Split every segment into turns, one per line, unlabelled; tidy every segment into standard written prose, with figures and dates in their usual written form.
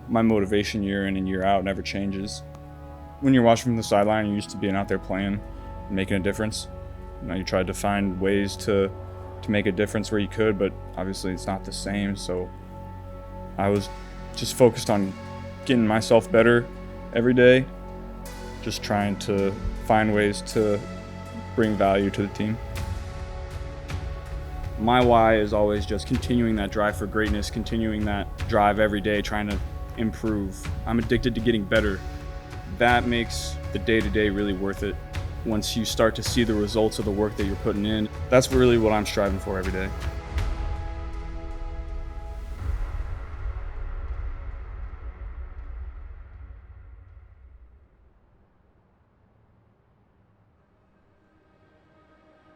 My motivation year in and year out never changes. When you're watching from the sideline, you're used to being out there playing and making a difference. You tried to find ways to make a difference where you could, but obviously it's not the same. So I was just focused on getting myself better every day, just trying to find ways to bring value to the team. My why is always just continuing that drive for greatness, continuing that drive every day, trying to improve. I'm addicted to getting better. That makes the day-to-day really worth it. Once you start to see the results of the work that you're putting in, that's really what I'm striving for every day.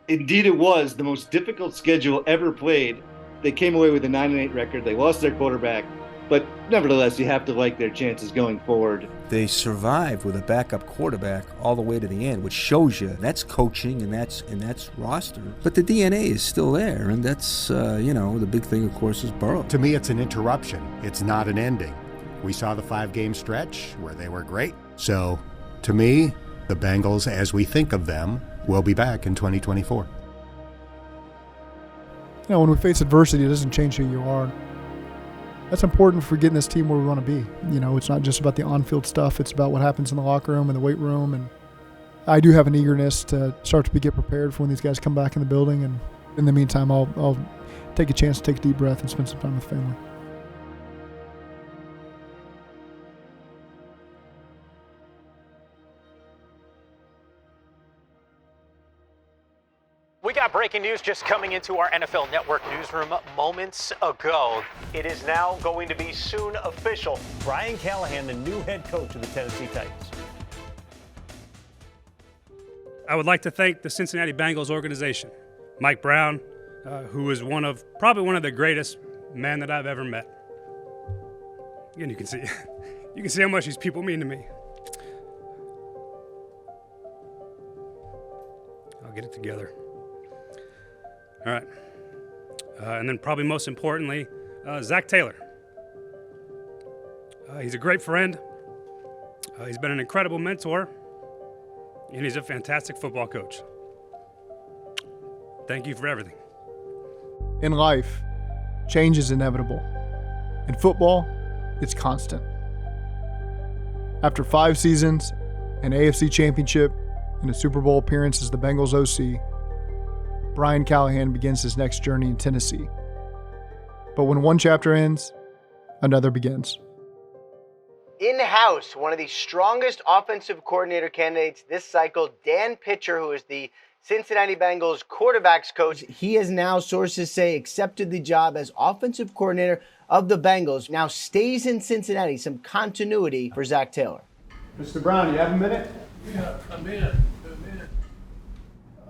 Indeed, it was the most difficult schedule ever played. They came away with a 9-8 record. They lost their quarterback, but nevertheless, you have to like their chances going forward.
They survived with a backup quarterback all the way to the end, which shows you that's coaching and that's roster. But the DNA is still there, and that's the big thing, of course, is Burrow.
To me, it's an interruption. It's not an ending. We saw the 5-game stretch where they were great. So, to me, the Bengals, as we think of them, will be back in 2024.
When we face adversity, it doesn't change who you are. That's important for getting this team where we want to be. It's not just about the on-field stuff. It's about what happens in the locker room and the weight room. And I do have an eagerness to start to get prepared for when these guys come back in the building. And in the meantime, I'll take a chance to take a deep breath and spend some time with family.
We got breaking news just coming into our NFL Network newsroom moments ago. It is now going to be soon official. Brian Callahan, the new head coach of the Tennessee Titans.
I would like to thank the Cincinnati Bengals organization, Mike Brown, who is probably one of the greatest men that I've ever met. And you can see how much these people mean to me. I'll get it together. All right. And then probably most importantly, Zac Taylor. He's a great friend. He's been an incredible mentor, and he's a fantastic football coach. Thank you for everything.
In life, change is inevitable. In football, it's constant. After 5 seasons, an AFC championship, and a Super Bowl appearance as the Bengals OC, Brian Callahan begins his next journey in Tennessee. But when one chapter ends, another begins.
In-house, one of the strongest offensive coordinator candidates this cycle, Dan Pitcher, who is the Cincinnati Bengals quarterbacks coach. He has now, sources say, accepted the job as offensive coordinator of the Bengals. Now stays in Cincinnati. Some continuity for Zac Taylor.
Mr. Brown, you have a minute?
Yeah, I'm in.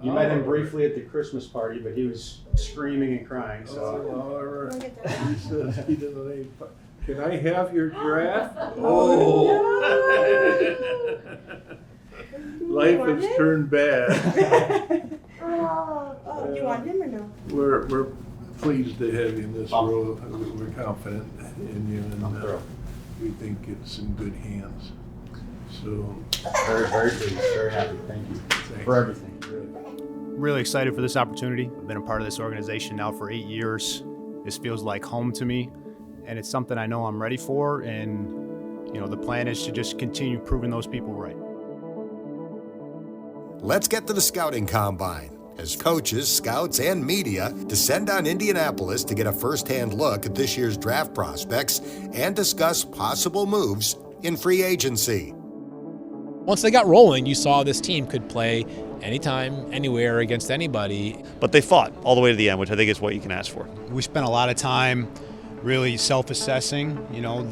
You met him briefly at the Christmas party, but he was screaming and crying. So.
All right. He says he doesn't need. Can I have your giraffe? Oh. Life has turned bad.
Do you want him or no?
We're pleased to have you in this role. We're confident in you, and we think it's in good hands. So
very, very pleased, very happy. Thank you for everything.
Really excited for this opportunity. I've been a part of this organization now for 8 years. This feels like home to me, and it's something I know I'm ready for, and the plan is to just continue proving those people right.
Let's get to the scouting combine as coaches, scouts, and media descend on Indianapolis to get a first-hand look at this year's draft prospects and discuss possible moves in free agency.
Once they got rolling, you saw this team could play anytime, anywhere, against anybody.
But they fought all the way to the end, which I think is what you can ask for.
We spent a lot of time really self-assessing,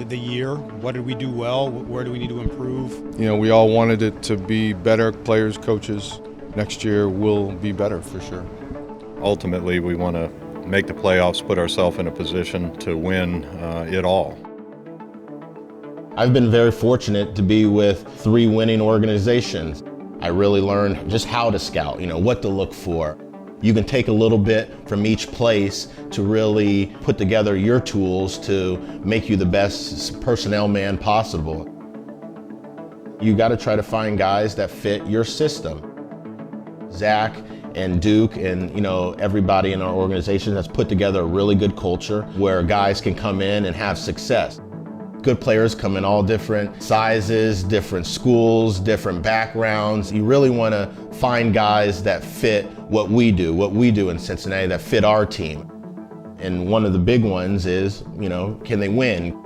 the year. What did we do well? Where do we need to improve?
We all wanted it to be better. Players, coaches, next year will be better for sure.
Ultimately, we want to make the playoffs, put ourselves in a position to win it all.
I've been very fortunate to be with 3 winning organizations. I really learned just how to scout, what to look for. You can take a little bit from each place to really put together your tools to make you the best personnel man possible. You got to try to find guys that fit your system. Zach and Duke and everybody in our organization has put together a really good culture where guys can come in and have success. Good players come in all different sizes, different schools, different backgrounds. You really want to find guys that fit what we do in Cincinnati, that fit our team. And one of the big ones is, can they win?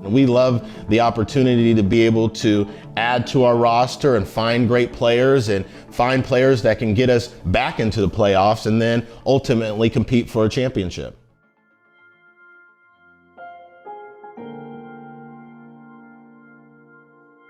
We love the opportunity to be able to add to our roster and find great players and find players that can get us back into the playoffs and then ultimately compete for a championship.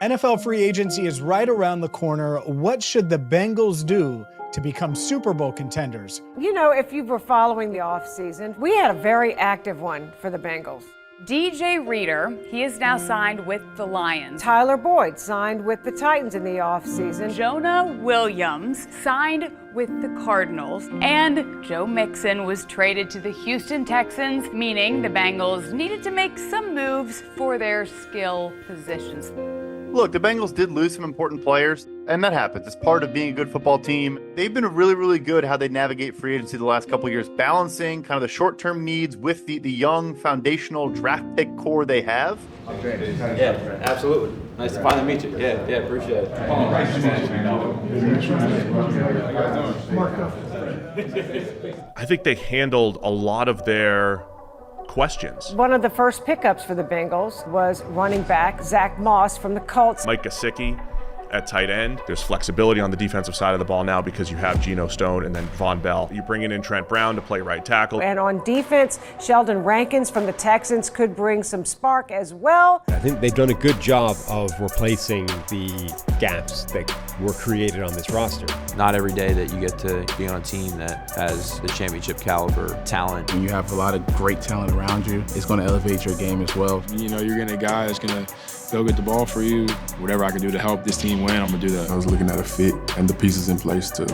NFL free agency is right around the corner. What should the Bengals do to become Super Bowl contenders?
If you were following the offseason, we had a very active one for the Bengals.
DJ Reader, he is now signed with the Lions.
Tyler Boyd signed with the Titans in the offseason.
Jonah Williams signed with the Cardinals. And Joe Mixon was traded to the Houston Texans, meaning the Bengals needed to make some moves for their skill positions.
Look, the Bengals did lose some important players, and that happens. It's part of being a good football team. They've been really, really good how they navigate free agency the last couple of years, balancing kind of the short-term needs with the young foundational draft pick core they have.
Yeah, absolutely. Nice to finally meet you. Yeah, appreciate it.
I think they handled a lot of their questions.
One of the first pickups for the Bengals was running back Zach Moss from the Colts.
Mike Gesicki at tight end. There's flexibility on the defensive side of the ball now because you have Geno Stone and then Von Bell. You bring in Trent Brown to play right tackle.
And on defense, Sheldon Rankins from the Texans could bring some spark as well.
I think they've done a good job of replacing the gaps that were created on this roster.
Not every day that you get to be on a team that has the championship caliber talent.
When you have a lot of great talent around you, it's going to elevate your game as well.
You're getting a guy that's going to go get the ball for you. Whatever I can do to help this team win, I'm going to do that.
I was looking at a fit and the pieces in place to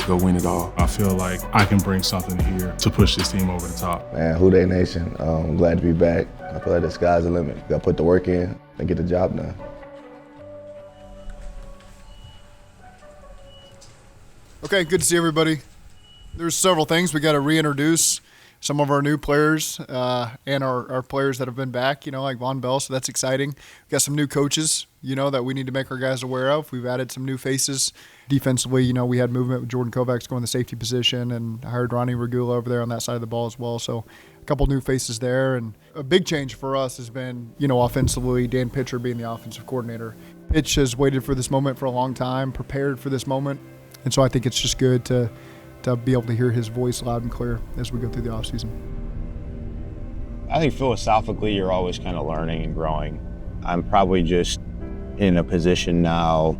go win it all.
I feel like I can bring something here to push this team over the top.
Man, Who Dey Nation, I'm glad to be back. I feel like the sky's the limit. Got to put the work in and get the job done.
Okay, good to see everybody. There's several things we got to reintroduce. Some of our new players and our players that have been back, like Von Bell, so that's exciting. We've got some new coaches, that we need to make our guys aware of. We've added some new faces. Defensively, we had movement with Jordan Kovacs going the safety position, and I hired Ronnie Regula over there on that side of the ball as well. So a couple new faces there. And a big change for us has been, offensively, Dan Pitcher being the offensive coordinator. Pitch has waited for this moment for a long time, prepared for this moment. And so I think it's just good to be able to hear his voice loud and clear as we go through the offseason.
I think philosophically you're always kind of learning and growing. I'm probably just in a position now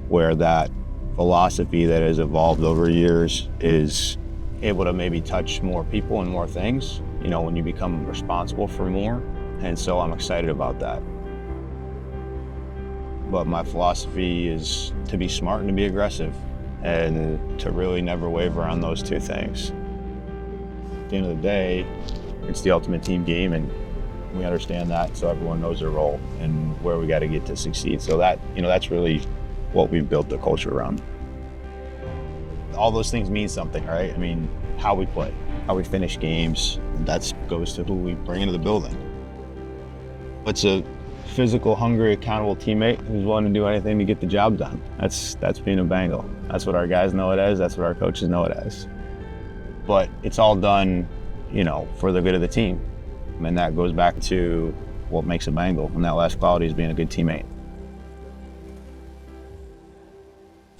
where that philosophy that has evolved over years is able to maybe touch more people and more things, when you become responsible for more. And so I'm excited about that. But my philosophy is to be smart and to be aggressive, and to really never waver on those two things. At the end of the day, it's the ultimate team game, and we understand that, so everyone knows their role and where we got to get to succeed. So that, that's really what we've built the culture around. All those things mean something, right? I mean, how we play, how we finish games, that goes to who we bring into the building. It's a physical, hungry, accountable teammate who's willing to do anything to get the job done. That's being a Bengal. That's what our guys know it as. That's what our coaches know it as. But it's all done, for the good of the team. And that goes back to what makes a Bengal. And that last quality is being a good teammate.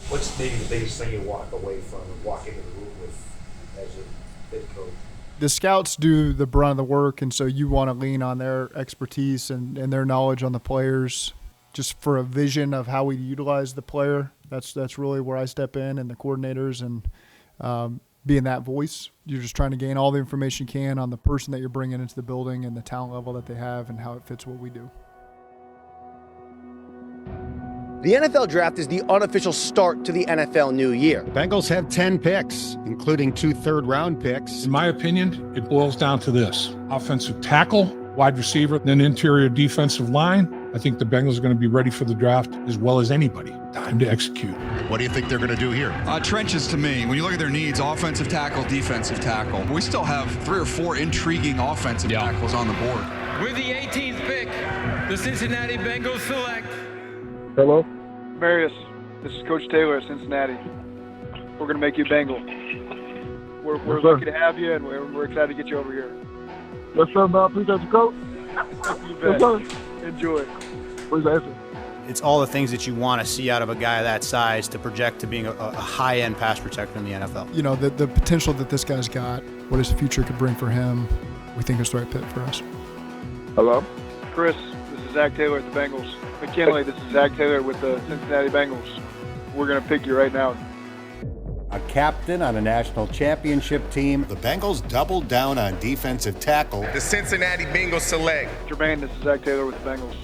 What's maybe the biggest thing you walk away from and walk into the room with as a head coach?
The scouts do the brunt of the work, and so you want to lean on their expertise and their knowledge on the players just for a vision of how we utilize the player. That's really where I step in, and the coordinators, and being that voice. You're just trying to gain all the information you can on the person that you're bringing into the building and the talent level that they have and how it fits what we do.
The NFL Draft is the unofficial start to the NFL new year.
Bengals have 10 picks, including 2 third-round picks.
In my opinion, it boils down to this: offensive tackle, wide receiver, then interior defensive line. I think the Bengals are going to be ready for the draft as well as anybody. Time to execute.
What do you think they're going to do here?
Trenches to me. When you look at their needs, offensive tackle, defensive tackle. We still have 3 or 4 intriguing offensive tackles on the board.
With the 18th pick, the Cincinnati Bengals select.
Hello? Amarius, this is Coach Taylor at Cincinnati. We're going to make you Bengal. We're lucky to have you, and we're excited to get you over here. What's up, man? Appreciate you, Coach. You bet. Enjoy it.
It's all the things that you want to see out of a guy that size to project to being a high-end pass protector in the NFL.
You know, the potential that this guy's got, what his future could bring for him, we think is the right fit for us.
Hello? Kris, this is Zac Taylor at the Bengals. McKinley, this is Zac Taylor with the Cincinnati Bengals. We're going to pick you right now.
A captain on a national championship team. The Bengals doubled down on defensive tackle.
The Cincinnati Bengals select.
Jermaine, this is Zac Taylor with the Bengals.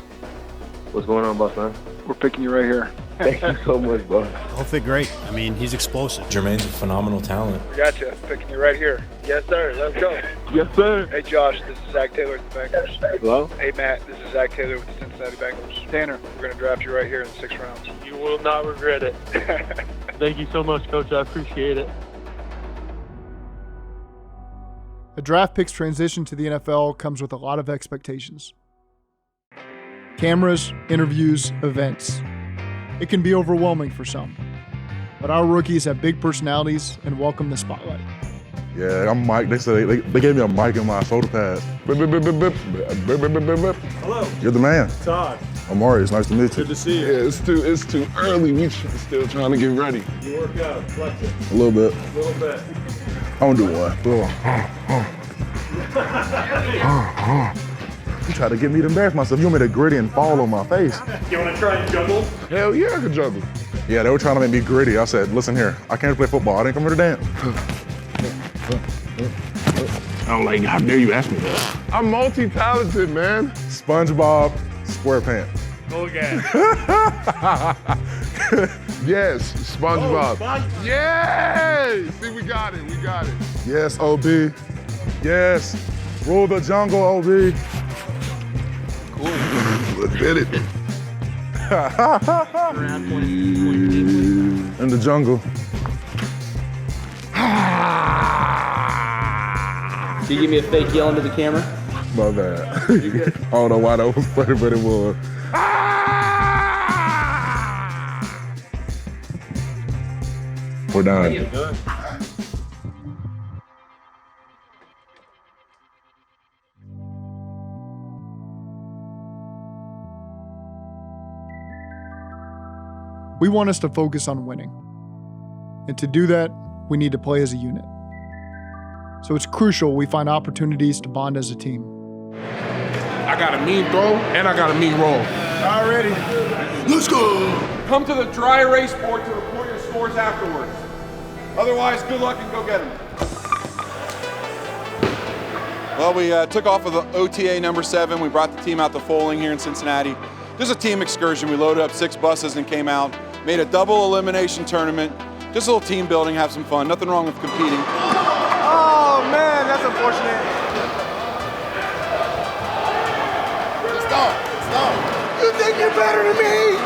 What's going on, boss man?
We're picking you right here.
Thank you so much, boss.
He'll fit great. I mean, he's explosive.
Jermaine's a phenomenal talent.
We got you. Picking you right here. Yes, sir. Let's go.
Yes, sir.
Hey, Josh, this is Zac Taylor with the Bengals.
Hello?
Hey, Matt, this is Zac Taylor with the Cincinnati Bengals. Tanner, we're going to draft you right here in the 6th round.
You will not regret it.
Thank you so much, Coach. I appreciate it.
A draft pick's transition to the NFL comes with a lot of expectations. Cameras, interviews, events. It can be overwhelming for some, but our rookies have big personalities and welcome the spotlight.
Yeah, I'm Mike. They said they gave me a mic in my shoulder pads.
Hello.
You're the man.
Todd.
Amarius, nice to meet you.
Good to see you.
Yeah, it's too early. We still trying to get ready.
You work out, flex it.
A little bit.
A little bit.
I'm gonna do one. You try to get me to embarrass myself. You want me to gritty and fall on my face.
You want to try and juggle?
Hell yeah, I can juggle. Yeah, they were trying to make me gritty. I said, listen here, I can't play football. I didn't come here to dance.
I'm like, how dare you ask me that?
I'm multi-talented, man. SpongeBob SquarePants.
Go again.
Yes, SpongeBob.
Oh,
Yes! See, we got it. Yes, OB. Yes. Rule the jungle, OB. Cool. Let's get it. In the jungle.
Can you give me a fake yell into the camera?
My bad. I don't know why that was funny, but it was. We're done.
We want us to focus on winning. And to do that, we need to play as a unit. So it's crucial we find opportunities to bond as a team.
I got a mean throw and I got a mean roll.
Already.
Let's go. Come to the dry erase board to report your scores afterwards. Otherwise, good luck and go get them.
Well, we took off of the OTA number 7. We brought the team out to Fowling here in Cincinnati. Just a team excursion. We loaded up 6 buses and came out, made a double elimination tournament. Just a little team building, have some fun. Nothing wrong with competing.
Oh, man, that's unfortunate.
Stop. You think you're better than me?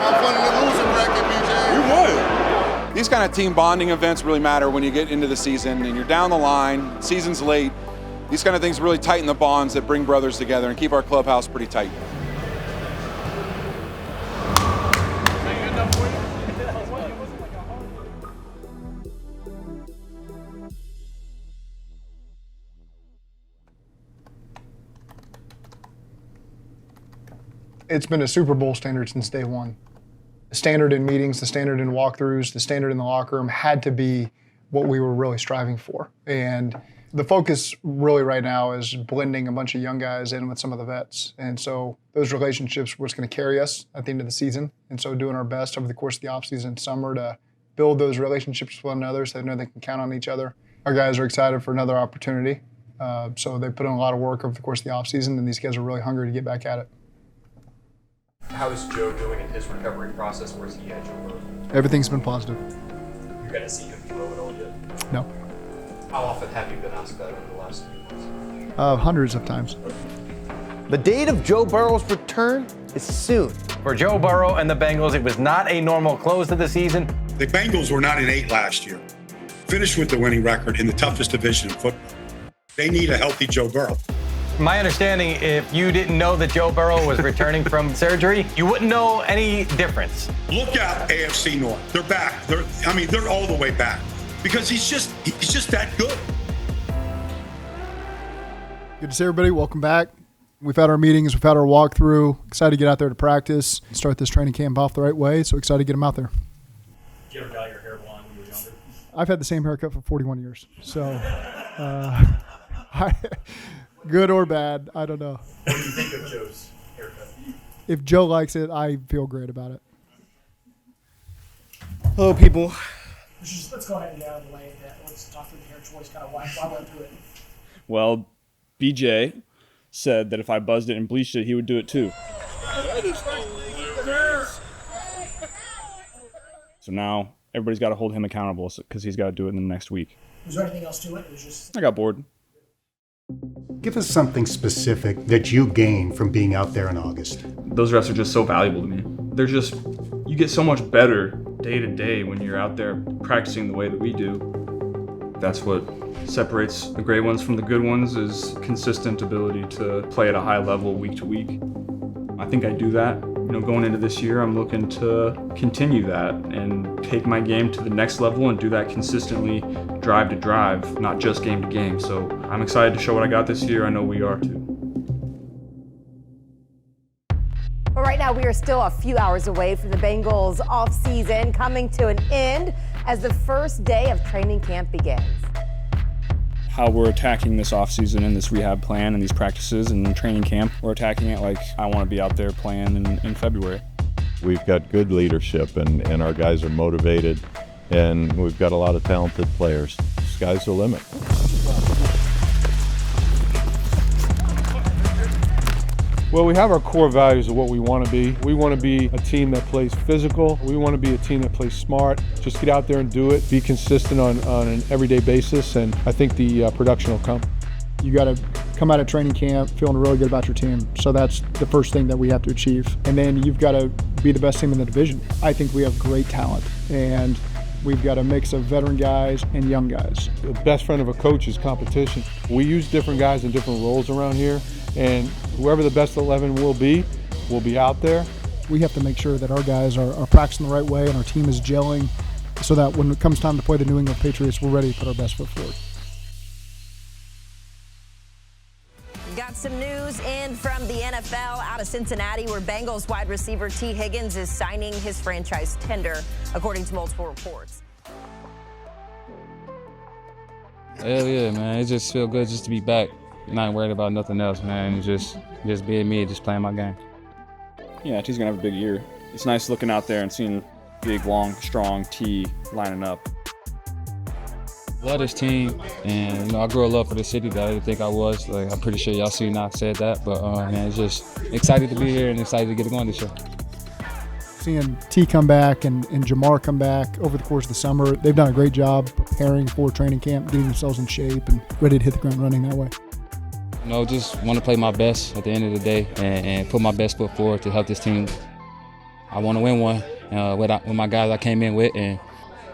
Have fun in the losing bracket, BJ.
You won. These kind of team bonding events really matter when you get into the season and you're down the line, season's late. These kind of things really tighten the bonds that bring brothers together and keep our clubhouse pretty tight.
It's been a Super Bowl standard since day one. The standard in meetings, the standard in walkthroughs, the standard in the locker room had to be what we were really striving for. And the focus really right now is blending a bunch of young guys in with some of the vets. And so those relationships were what's going to carry us at the end of the season. And so doing our best over the course of the offseason and summer to build those relationships with one another so they know they can count on each other. Our guys are excited for another opportunity. So they put in a lot of work over the course of the offseason, and these guys are really hungry to get back at it.
How is Joe doing in his recovery process? Where's he at, Joe Burrow?
Everything's been positive.
You're going to see him throw it all yet?
No.
How often have you been asked that over the last few months?
Hundreds of times.
The date of Joe Burrow's return is soon.
For Joe Burrow and the Bengals, it was not a normal close to the season.
The Bengals were 9-8 last year. Finished with the winning record in the toughest division in football. They need a healthy Joe Burrow.
My understanding, if you didn't know that Joe Burrow was returning from surgery, you wouldn't know any difference.
Look out, AFC North. They're back. They're all the way back because he's just that good.
Good to see everybody. Welcome back. We've had our meetings. We've had our walkthrough. Excited to get out there to practice and start this training camp off the right way. So excited to get them out there.
Did you ever dye your hair blonde when you were younger?
I've had the same haircut for 41 years. So good or bad, I don't know.
What do you think of Joe's haircut?
If Joe likes it, I feel great about it.
Hello, people.
Let's go ahead and get out of the way. Let's talk through the hair choice, kind of why went through it.
Well, BJ said that if I buzzed it and bleached it, he would do it too. So now everybody's got to hold him accountable because he's got to do it in the next week.
Was there anything else to it? It was just...
I got bored.
Give us something specific that you gained from being out there in August.
Those reps are just so valuable to me. They're just, you get so much better day to day when you're out there practicing the way that we do. That's what separates the great ones from the good ones, is consistent ability to play at a high level week to week. I think I do that. Going into this year, I'm looking to continue that and take my game to the next level and do that consistently, drive to drive, not just game to game. So I'm excited to show what I got this year. I know we are too.
Well, right now we are still a few hours away from the Bengals offseason coming to an end as the first day of training camp begins.
How we're attacking this offseason and this rehab plan and these practices and training camp, we're attacking it like I want to be out there playing in February.
We've got good leadership and our guys are motivated, and we've got a lot of talented players. Sky's the limit.
Well, we have our core values of what we want to be. We want to be a team that plays physical. We want to be a team that plays smart. Just get out there and do it. Be consistent on an everyday basis, and I think the production will come.
You got to come out of training camp feeling really good about your team. So that's the first thing that we have to achieve. And then you've got to be the best team in the division. I think we have great talent, and we've got a mix of veteran guys and young guys.
The best friend of a coach is competition. We use different guys in different roles around here, and whoever the best 11 will be out there.
We have to make sure that our guys are practicing the right way and our team is gelling so that when it comes time to play the New England Patriots, we're ready to put our best foot forward.
Got some news in from the NFL out of Cincinnati, where Bengals wide receiver T. Higgins is signing his franchise tender, according to multiple reports.
Hell yeah, man. It just feels good just to be back. Not worried about nothing else, man. Just being me, just playing my game.
Yeah, T's going to have a big year. It's nice looking out there and seeing big, long, strong T lining up.
Love this team, and I grew a love for the city that I didn't think I was. Like, I'm pretty sure y'all seen I said that, but man, it's just excited to be here and excited to get it going this year.
Seeing T come back and Jamar come back over the course of the summer, they've done a great job preparing for training camp, getting themselves in shape and ready to hit the ground running that way.
Just want to play my best at the end of the day and put my best foot forward to help this team. I want to win one with my guys I came in with, and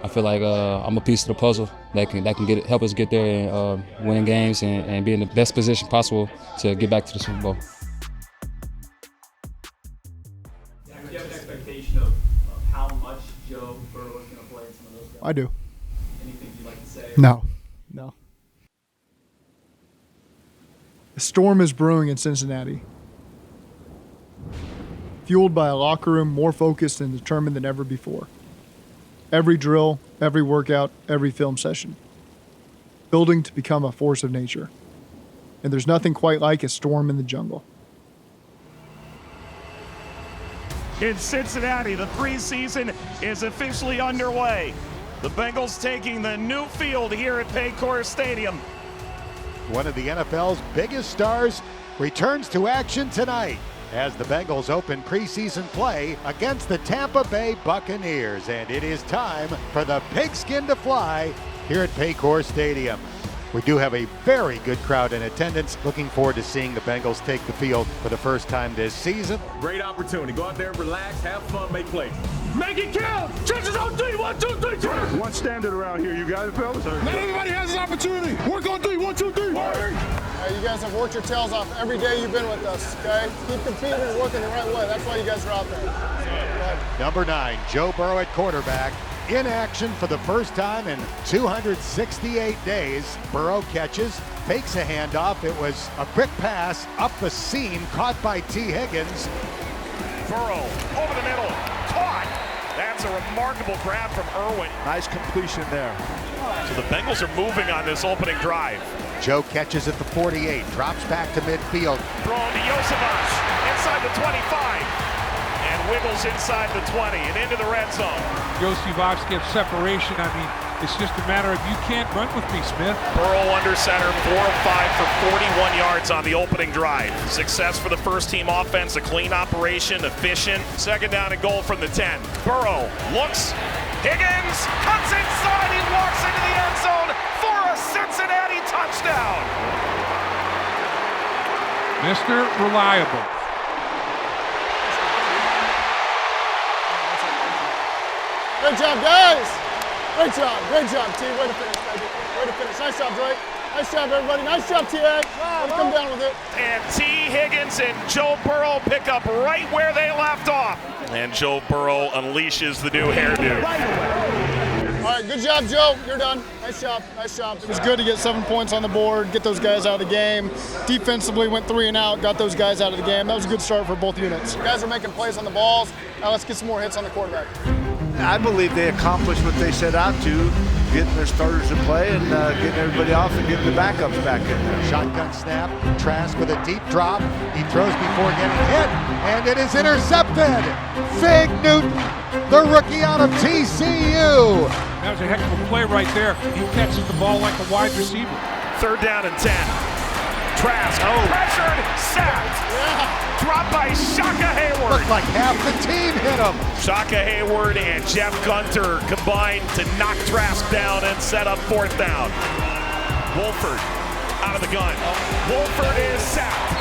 I feel like I'm a piece of the puzzle that can help us get there and win games and be in the best position possible to get back to the Super Bowl.
Do you have an expectation of how much Joe Burrow is going to play in some of those games?
I do.
Anything you'd like to say?
No. A storm is brewing in Cincinnati. Fueled by a locker room more focused and determined than ever before. Every drill, every workout, every film session. Building to become a force of nature. And there's nothing quite like a storm in the jungle.
In Cincinnati, the preseason is officially underway. The Bengals taking the new field here at Paycor Stadium.
One of the NFL's biggest stars returns to action tonight.
as the Bengals open preseason play against the Tampa Bay Buccaneers. And it is time for the pigskin to fly here at Paycor Stadium. We do have a very good crowd in attendance. Looking forward to seeing the Bengals take the field for the first time this season.
Great opportunity. Go out there, relax, have fun, make plays. Make it count! Trenches on three, 1, 2, 3, turn!
One standard around here, you guys, fellas.
Not everybody has an opportunity. Work on three, 1, 2, 3.
You guys have worked your tails off every day you've been with us, okay? Keep competing and working the right way. That's why you guys are out there.
Number 9, Joe Burrow at quarterback. In action for the first time in 268 days. Burrow catches, fakes a handoff. It was a quick pass up the seam, caught by T. Higgins.
Burrow over the middle, caught. That's a remarkable grab from Irwin.
Nice completion there.
So the Bengals are moving on this opening drive.
Joe catches at the 48, drops back to midfield.
Thrown to Yosevich, inside the 25. And wiggles inside the 20 and into the red zone.
Yosevich gets separation. I mean, it's just a matter of you can't run with me, Smith.
Burrow under center, 4 of 5 for 41 yards on the opening drive. Success for the first team offense, a clean operation, efficient. Second down and goal from the 10. Burrow looks, Higgins cuts inside, he walks into the end zone for a Cincinnati touchdown.
Mr. Reliable.
Great job, guys. Great job, T. Way to finish, baby. Way to finish. Nice job, Drake. Nice job, everybody. Nice job, T.A. Come down with it.
And T. Higgins and Joe Burrow pick up right where they left off. And Joe Burrow unleashes the new hairdo.
All right, good job, Joe. You're done. Nice job. Nice job. It was good to get 7 points on the board, get those guys out of the game. Defensively, went 3 and out, got those guys out of the game. That was a good start for both units. You guys are making plays on the balls. Now let's get some more hits on the quarterback.
I believe they accomplished what they set out to, getting their starters to play and getting everybody off and getting the backups back in there.
Shotgun snap, Trask with a deep drop. He throws before getting hit, and it is intercepted. Fig Newton, the rookie out of TCU.
That was a heck of a play right there. He catches the ball like a wide receiver.
Third down and 10. Trask, pressured, sacked. Dropped by Shaka Hayward.
Looked like half the team hit him.
Shaka Hayward and Jeff Gunter combined to knock Trask down and set up 4th down. Wolford out of the gun. Wolford is sacked.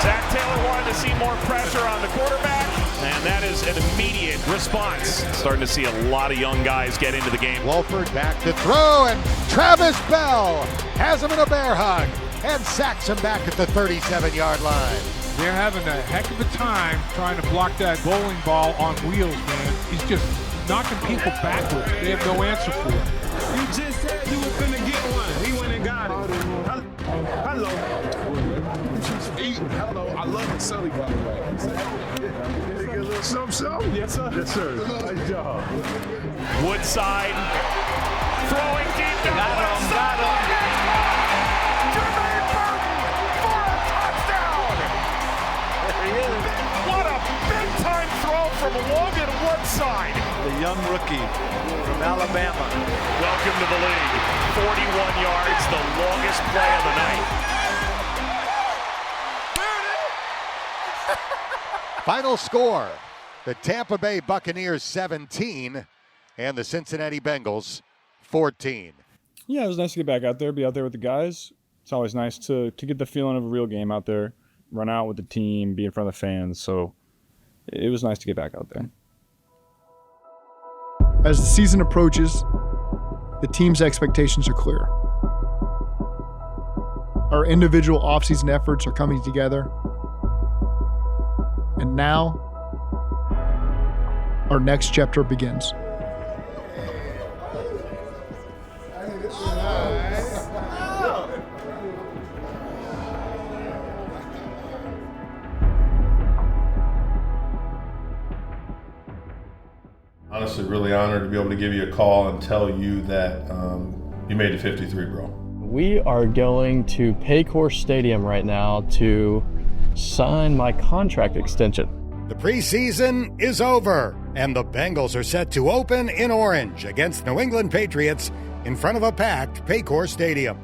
Zac Taylor wanted to see more pressure on the quarterback, and that is an immediate response. Starting to see a lot of young guys get into the game.
Wolford back to throw, and Travis Bell has him in a bear hug and sacks him back at the 37-yard line.
They're having a heck of a time trying to block that bowling ball on wheels, man. He's just knocking people backwards. They have no answer for it.
You just said you was gonna get one. He went and got it. Hello. Hello. I love the Sully, by the way. A little something? Yes, sir. Yes, sir. Nice job.
Woodside throwing deep down the left side. What a big-time throw from Logan Woodside.
The young rookie from Alabama.
Welcome to the league. 41 yards, the longest play of the night.
Final score, the Tampa Bay Buccaneers 17 and the Cincinnati Bengals 14.
Yeah, it was nice to get back out there, be out there with the guys. It's always nice to get the feeling of a real game out there. Run out with the team, be in front of the fans. So it was nice to get back out there.
As the season approaches, the team's expectations are clear. Our individual offseason efforts are coming together. And now, our next chapter begins.
Honestly, really honored to be able to give you a call and tell you that you made it 53, bro.
We are going to Paycor Stadium right now to sign my contract extension.
The preseason is over, and the Bengals are set to open in Orange against New England Patriots in front of a packed Paycor Stadium.